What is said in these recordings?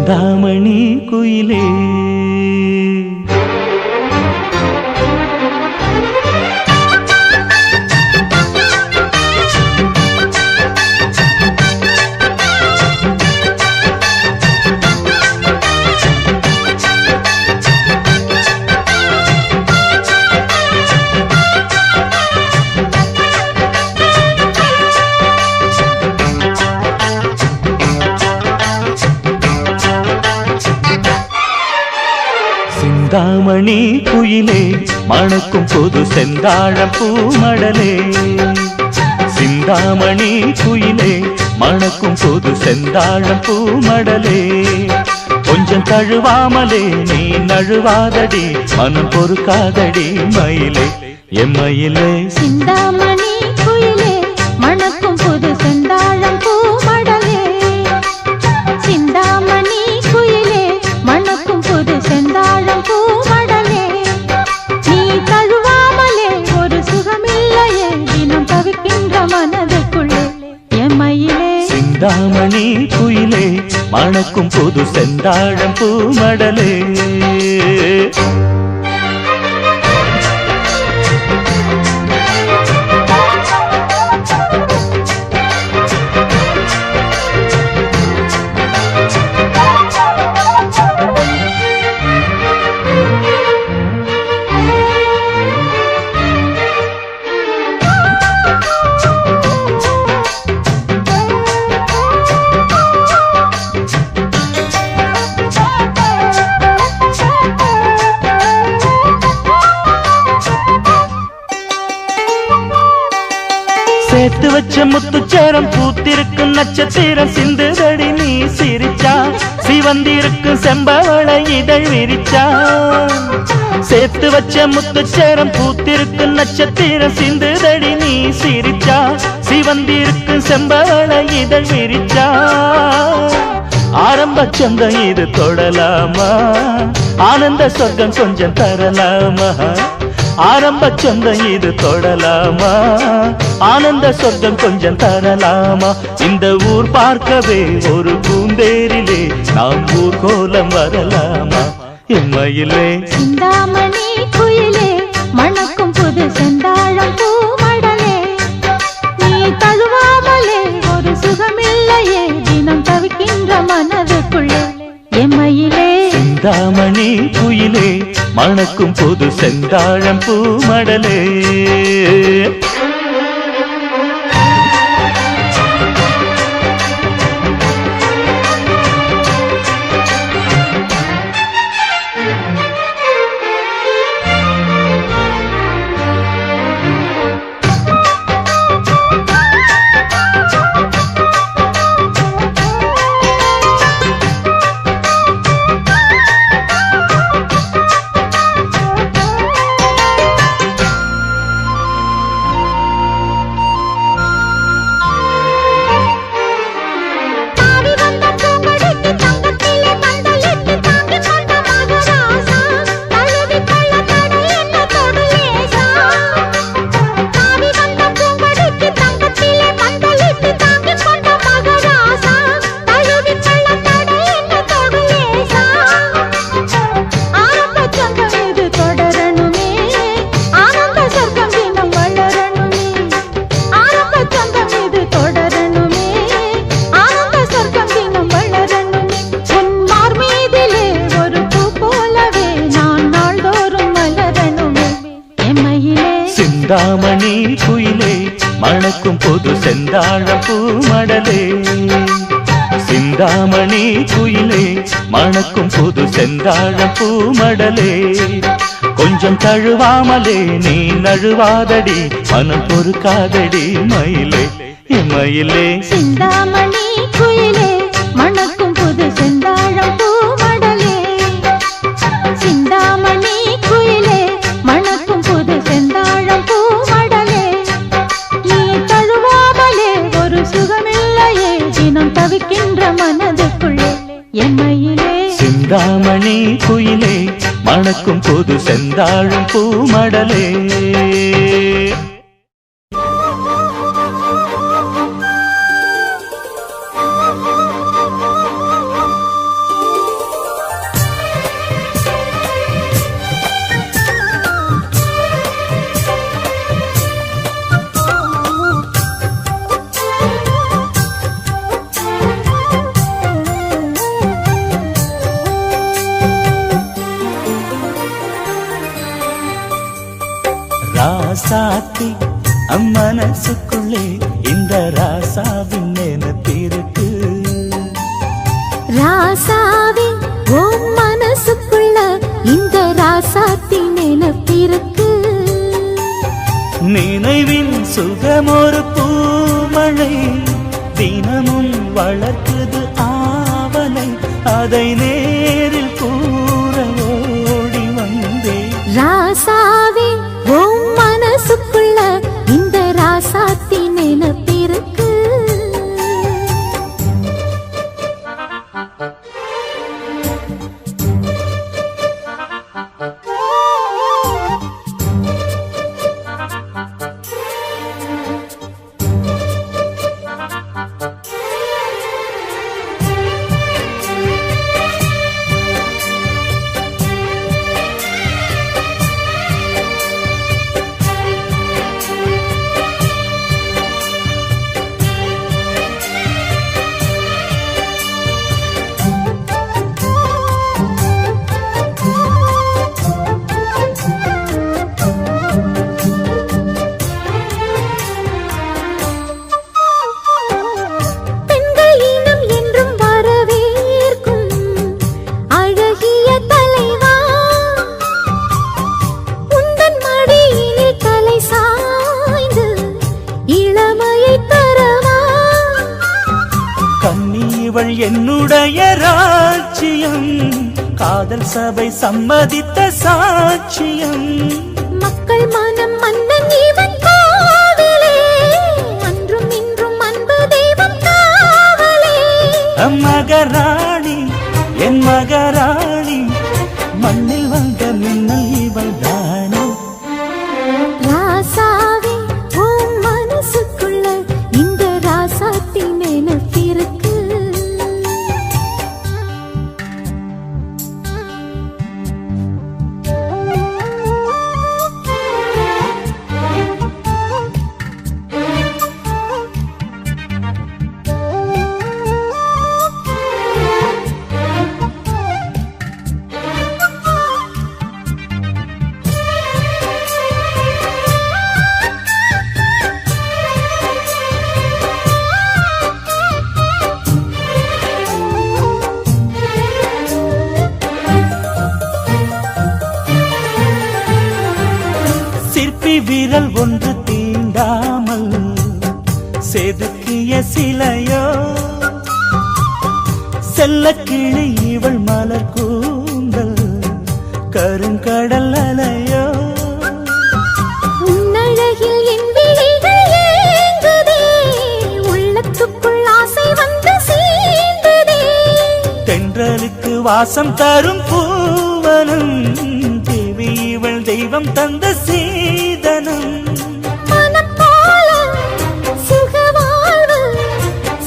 சிந்தாமணி குயிலே சிந்தாமணி குயிலே மணக்கும் புது செந்தாழம் பூமடலே சிந்தாமணி குயிலே மணக்கும் புது செந்தாழம் பூமடலே கொஞ்சம் தழுவாமலே நீ நழுவாதடி மனம் பொறுக்காதடி மயிலே எம்மயிலே சிந்தாமணி குயிலே மணக்கும் புது செந்தாழம் பூமடலே சிந்தாமணி குயிலே மணக்கும் புது செந்தாழம் பூமடலே நீ தழுவாமலே ஒரு சுகமில்லையே தினம் தவிக்கின்ற மனதுக்குள்ளே எம்மயிலே சிந்தாமணி குயிலே மணக்கும் புது செந்தாழம் பூமடலே சேர்த்து வச்ச முத்துச்சேரம் பூத்திருக்கும் நட்சத்திரம் சிந்துதடி நீ சிரிச்சா சிவந்திருக்கும் செம்பவளை இதழ் விரிச்சா சேர்த்து வச்ச முத்துச்சேரம் பூத்திருக்கும் நட்சத்திரம் சிந்துதடி நீ சிரிச்சா சிவந்திருக்கும் செம்பவளை இதழ் விரிச்சா ஆரம்ப சொந்தம் இது தொடலாமா ஆனந்த சொர்க்கம் கொஞ்சம் தரலாமா ஆரம்ப சொந்தம் இது தொடலாமா ஆனந்த சொர்க்கம் கொஞ்சம் தரலாமா இந்த ஊர் பார்க்கவே ஒரு பூந்தேரிலே நாம் ஊர் கோலம் வரலாமா எம்மயிலே சிந்தாமணி குயிலே மணக்கும் புது செந்தாழம் பூமடலே நீ தழுவாமலே ஒரு சுகமில்லையே தினம் தவிக்கின்ற மனதுக்குள்ளே எம்மயிலே சிந்தாமணி குயிலே மணக்கும் புது செந்தாழம் பூமடலே சிந்தாமணி குயிலே மணக்கும் புது செந்தாழம் பூமடலே சிந்தாமணி குயிலே மணக்கும் புது செந்தாழம் பூமடலே கொஞ்சம் தழுவாமலே நீ நழுவாதடி மனம் பொறுக்காதடி மயிலே எம்மயிலே சிந்தாமணி குயிலே மணக்கும் புது செந்தாழம் பூமடலே சிந்தாமணி குயிலே மணக்கும் புது செந்தாழம் பூமடலே நீ தழுவாமலே ஒரு சுகமில்லையே தினம் தவிக்கின்ற மனதுக்குள்ளே எம்மயிலே சிந்தாமணி குயிலே மணக்கும் புது செந்தாழம் பூமடலே மனசுக்குள்ளே இந்த ராசாவின் நினைப்பிருக்கு. ராசாவே உன் மனசுக்குள்ள இந்த ராசாத்தி நினைப்பிருக்கு. நினைவின் சுகமொரு பூமழை தினமும் வளர்க்குது ஆவலை, அதை நேரில் கூற ஓடி வந்தே. ராசாவே உன் மனசுக்குள்ள இந்த ராசாத்தி நினைப்பிருக்கு. என்னுடைய ராஜ்யம் காதல் சபை சம்மதித்த சாட்சியம். மக்கள் மனம் மன்னன் இவன் காவலே, அன்றும் இன்றும் அன்பு தெய்வம் காவலே. மகராணி என் மகராணி, மண்ணில் வந்த மின்னல் இவள் தானே. ராசாவே உன் மனசுக்குள்ள இந்த ராசாத்தி நினைப்பிருக்கு. விரல் ஒன்று தீண்டாமல் செதுக்கிய சிலையோ, செல்ல கிளி இவள் மலர் கூந்தல் கருங்கடல் அலையோ. உன்னழகில் என் விழிகள் ஏங்குதே, உள்ளத்துக்குள் ஆசை வந்து சேர்ந்ததே. தென்றலுக்கு வாசம் தரும் பூவனம், தேவி இவள் தெய்வம் தந்த சீதனம். மனம் போல சுகவாழ்வு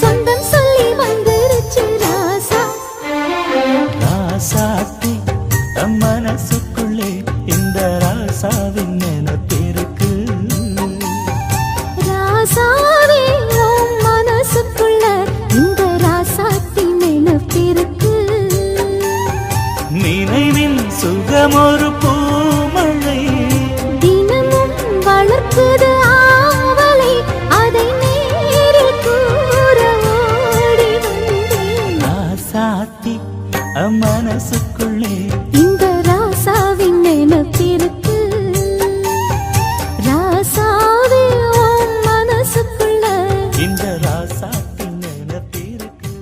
சொந்தம் சொல்லி வந்துருச்சு ராசா. ராசாத்தி தம் மனசுக்குள்ளே இந்த ராசாவின் நினைப்பிருக்கு. ராசாவே உன் மனசுக்குள்ள இந்த ராசாத்தி நினைப்பிருக்கு. நினைவின் சுகமொரு பூமழை தினமும் வளர்க்குது ஆவலை, அதை நேரில் கூற ஓடி வந்தேன். ராசாத்தி மனசுக்குள்ளே இந்த ராசாவின் நினைப்பிருக்கு. ராசாவே உன் மனசுக்குள்ள இந்த ராசாத்தின் நினைப்பிருக்கு.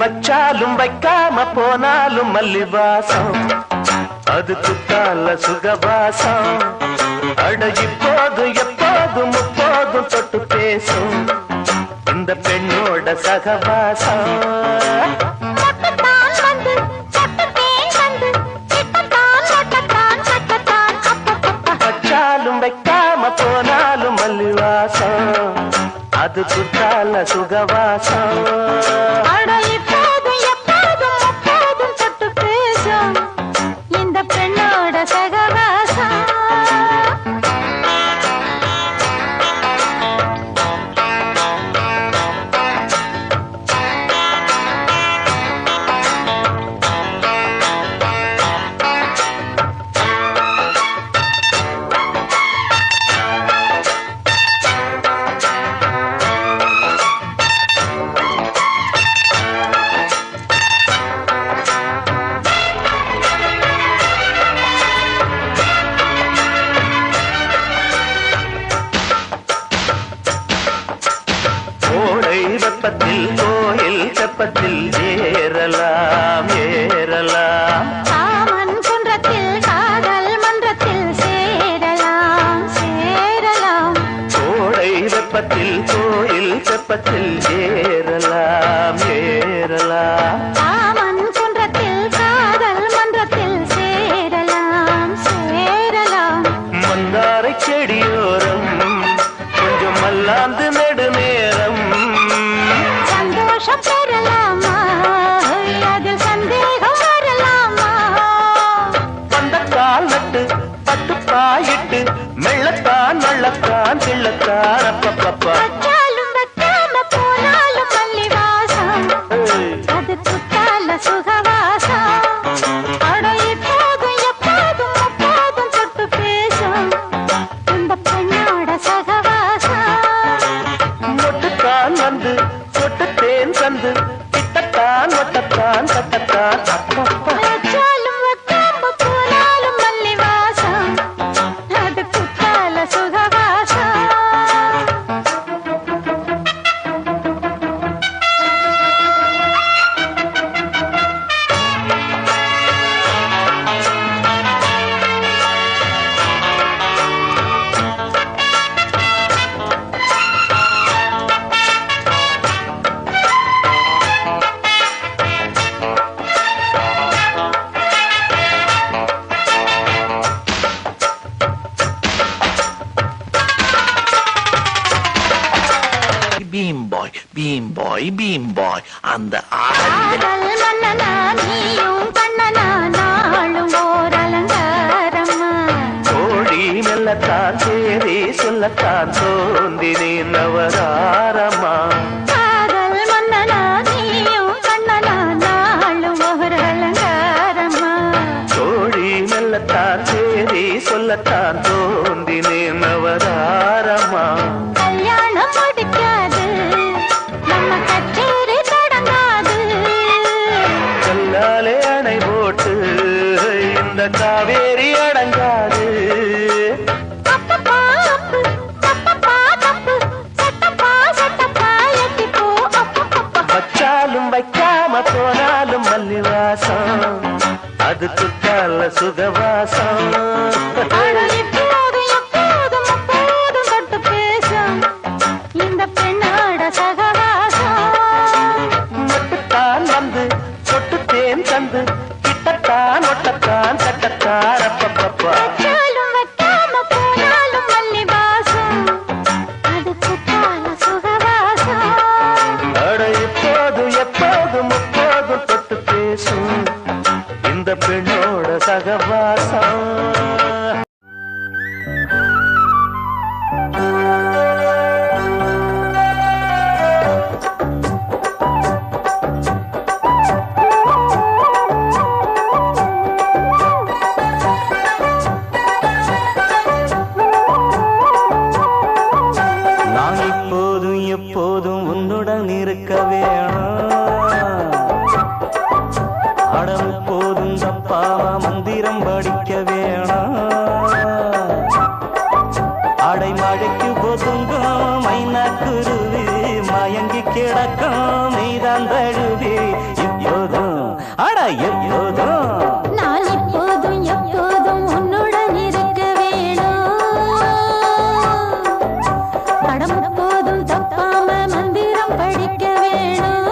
வச்சாலும் வைக்காம போனாலும் மல்லிவாசம் அது குத்தால சுகவாசம் அட இப்போது எப்போதும் முப்போதும் தொட்டு பேசும் இந்த பெண்ணோட சகவாசம் வச்சாலும் வைக்காம போனாலும் மல்லிவாசம் அது குத்தால சுகவாசம் இந்த பெண்ணோட சகவாசம் வெப்பத்தில் கோயில் தெப்பத்தில் ஏறலாம் ஏறலாம் காமன் குன்றத்தில் காதல் மன்றத்தில் சேரலாம் சேரலாம் கோடை வெப்பத்தில் கோயில் தெப்பத்தில் ஏறலாம் ஏறலாம் காமன் குன்றத்தில் காதல் மன்றத்தில் சேரலாம் சேரலாம் மந்தாரை செடியோரம் கொஞ்சம் மல்லாந்து நெடுநேரம் சந்தோஷம் பெறலாமா அதில் சந்தேகம் வரலாமா அந்த கால் நட்டு பட்டு பாயிட்டு மெள்ளத்தான் நள்ளத்தான் கிள்ளத்தான் அப்பப்பப்பா வச்சாலும் வைக்காம போனாலும் மல்லிவாசம் அது குத்தால சுகவாசம் அட இப்போதும் எப்போதும் எப்போதும் தொட்டு பேசும் இந்த பெண்ணோட சகவாசம் மொட்டுத்தான் வந்து சொட்டு தேன் தந்து கிட்டத்தான் ஒட்டத்தான் கட்டத்தான் அப்பப்பா வச்சாலும் வைக்காம போனாலும் மல்லிவாசம் அது குத்தால சுகவாசம் பீம் பாய் அந்த ஆடல் காதல் மன்னனா நீயும் கண்ணனா நாளும் ஓர் அலங்காரம்மா கோழி மெல்லத்தான் சேரி சொல்லத்தான் தோன்றினேன் நவராரமா காதல் மன்னனா நீயும் கண்ணனா நாளும் ஓர் அலங்காரம்மா கோழி மெல்லத்தான் சேரி சொல்லத்தான் தோன்றினேன் நவராரமா கல்யாணம் முடிக்காது நம்ம கச்சேரி தொடங்காது கல்லாலே அணை போட்டு இந்த காவேரி அடங்காது அப்பப்பா அப்பு தப்பப்பா தப்பு சட்டப்பா சட்டப்பா எட்டிப்போ அப்பப்பப்பா வச்சாலும் வைக்காம போனாலும் மல்லிவாசம் அது குத்தால சுகவாசம் அட இப்போதும் எப்போதும் அப்போதும் தொட்டு பேசும் இந்த பெண்ணோட சகவாசம் மொட்டுத்தான் வந்து சொட்டு தேன் தந்து கிட்டத்தான் ஒட்டத்தான் கட்டத்தான் அப்பப்பப்பா வச்சாலும் வைக்காம போனாலும் மல்லிவாசம் அது குத்தால சுகவாசம் அட இப்போது எப்போதும் முப்போதும் தொட்டு பேசும் இந்த பெண்ணோட சகவாசம் நான் இப்போதும் எப்போதும் உன்னுடன் இருக்க வேணும் அடம் போதும் தப்பாம மந்திரம் படிக்க வேணும் அடைமழைக்கு ஒதுங்கும் மைனா குருவி மயங்கி கிடக்கும் நீதான் தழுவி எப்போதும் நான் இப்போதும் எப்போதும் உன்னுடன் இருக்க வேணும் படம் போதும் தப்பாம மந்திரம் படிக்க வேணும்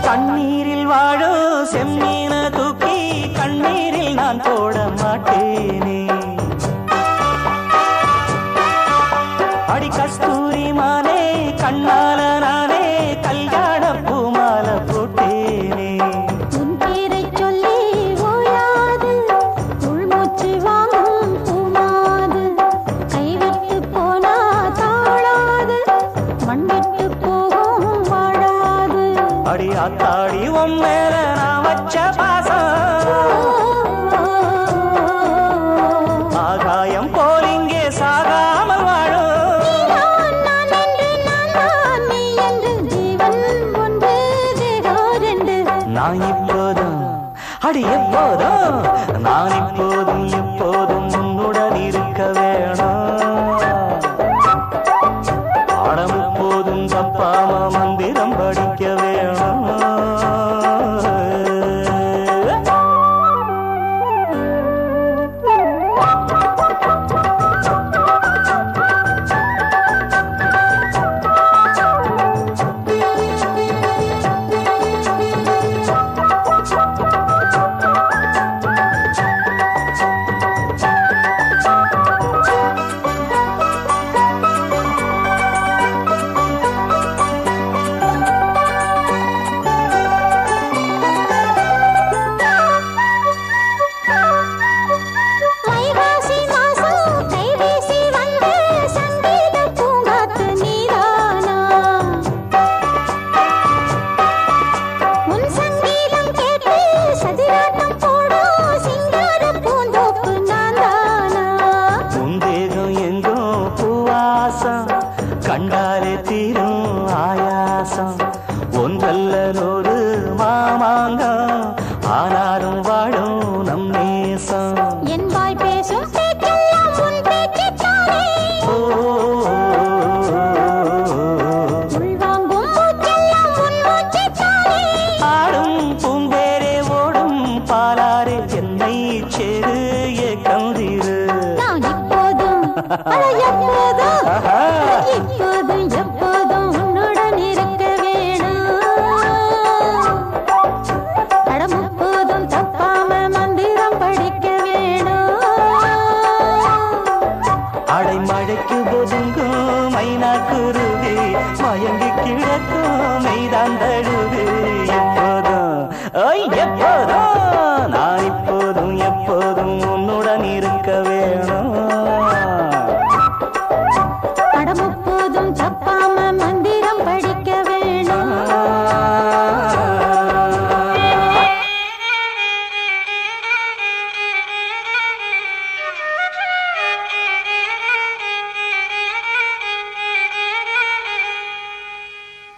தண்ணீரில் வாழும் செம்மீன தூக்கி கண்ணீரில் நான் போட மாட்டேனே அடி கஸ்தூரி மானே கண்ணால நானே கல்யாண பூமால போட்டேனே உன் பேரைச் சொல்லி ஓயாது உள்மூச்சு வாங்கும் பூமாது கைவிட்டு போனா தாழாது மண்விட்டு போகும் வாழாது அடி ஆத்தாடி உன் மேல நான் வச்ச பாசம் ஆகாயம் போல் இங்கே சாகாமல் வாழும் நான் என்று நான் நீ என்று ஜீவன் ஒன்று தேகம் ரெண்டு நான் இப்போதும் அடி எப்போதும் நான் இப்போதும் எப்போதும் உன்னுடன் இருக்க வேணும் பாடம் எப்போதும் தப்பாம மந்திரம் படிக்க வேணும் வைகாசி மாசம் கைவீசி வந்து சங்கீத பூங்காத்து நீதானா உன் சங்கீதம் கேட்டு சதிராட்டம் போடும் சிங்கார பூந்தோப்பு நான் தானா உன் தேகம் எங்கும் பூவாசம் கண்டாலே தீரும் ஆயாசம் ஒன்றல்ல நூறு மாமாங்கம் ஆனாலும் வாழும் நம் நேசம் என் வாய் பேசும் பேச்செல்லாம் உன் பேச்சுத்தானே உள்வாங்கும் மூச்செல்லாம் உன் மூச்சுத்தானே ஆடும் பூம்பேரே ஓடும் பாலாரே என்னை சேரு கந்திரு நான் இப்போதும் எப்போதும் இப்போதும் எப்போதும் உன்னுடன் இருக்க வேணும் படம் எப்போதும் தப்பாம மந்திரம் படிக்க வேணும் அடைமழைக்கு ஒதுங்கும் மைனா குருவி மயங்கி கிடக்கும் மெய்தான் தழுவு எப்போதும் எப்போதும் நான் இப்போதும் எப்போதும் உன்னுடன் இருக்க வேணும் படம் எப்போதும் தப்பாம மந்திரம் படிக்க வேணும்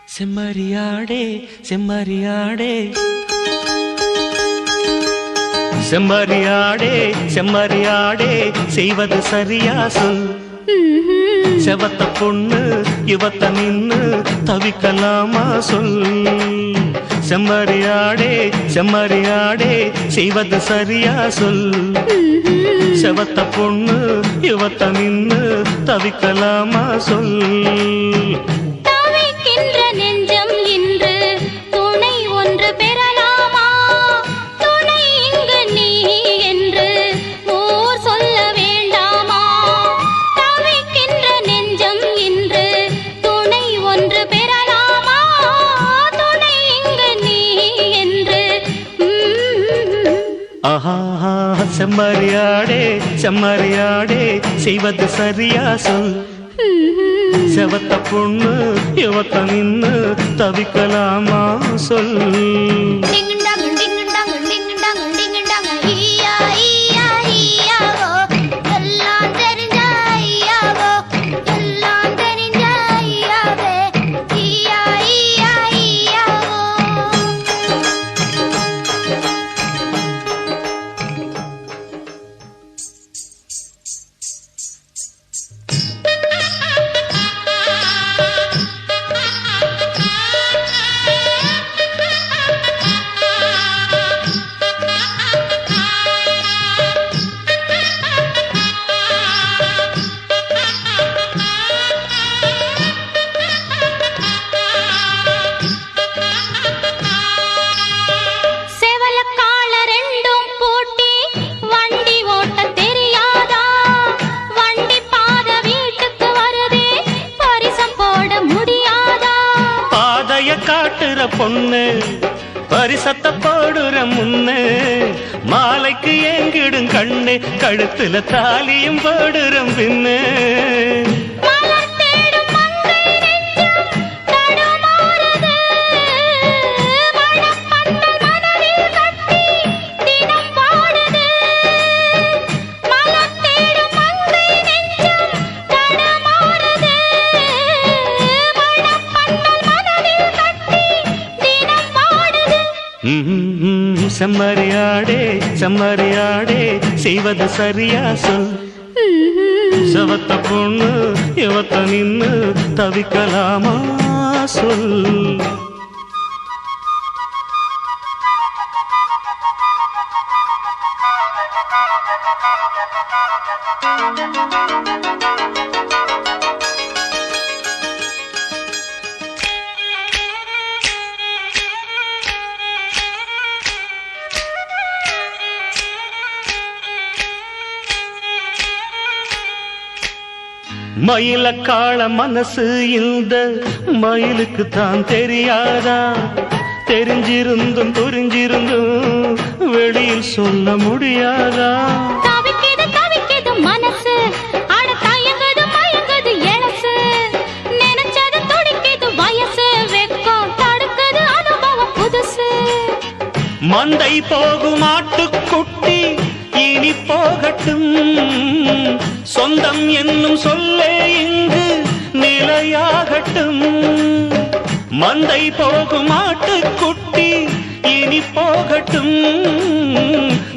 செம்மறியாடே செம்மறியாடே செம்மறியாடே செம்மறியாடே செய்வது சரியா சொல் செவத்த பொண்ணு இவத்த நின்னு தவிக்கலாமா சொல் செம்மறியாடே செம்மறியாடே செய்வது சரியா சொல் செவத்த பொண்ணு இவத்த நின்னு தவிக்கலாமா சொல் தவிக்கின்ற நெஞ்சம் இன்று துணை ஒன்று பெறலாமா துணை இங்கு நீ என்று ஊர் சொல்ல வேண்டாமா தவிக்கின்ற நெஞ்சம் இன்று துணை ஒன்று பெறலாமா துணை இங்கு நீ என்று ஆஹா செம்மறியாடே செம்மறியாடே செய்வது சரியா சொல் செவத்த பொண்ணு இவத்த நின்னு தவிக்கலாமா சொல் காட்டுற பொண்ணு பரிசத்த போடுற முன்னு மாலைக்கு ஏங்கிடும் கண்ணு கழுத்துல தாலியும் போடுற பின்னு செம்மறியாடே செம்மறியாடே செய்வது சரியா சொல் செவத்த பொண்ணு இவத்த நின்னு தவிக்கலாமா சொல் மயில காள மனசு இந்த மயிலுக்கு தான் தெரியாதா தெரிஞ்சிருந்தும் புரிஞ்சிருந்தும் வெளியில் சொல்ல முடியாதா தவிக்குது மனசு ஆட தயங்குது மயங்குது எழசு நினைச்சது துடிக்குது வயசு வெக்கம் தடுக்குது அனுபவம் புதுசு மந்தை போகும் ஆட்டுக்குட்டி இனி போகட்டும் சொந்தம் என்னும் சொல்லே இங்கு நிலையாகட்டும் மந்தை போகும் ஆட்டுக்குட்டி இனி போகட்டும்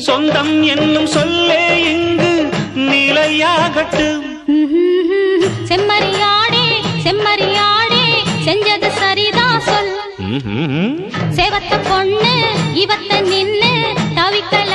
சொந்தம் என்னும் சொல்லே இங்கு நிலையாகட்டும் செம்மறியாடே செம்மறியாடே செஞ்சது சரிதான் சொல் ம்ஹும். சேவத்த பொண்ணு இவத்த நின்னு தவிக்கல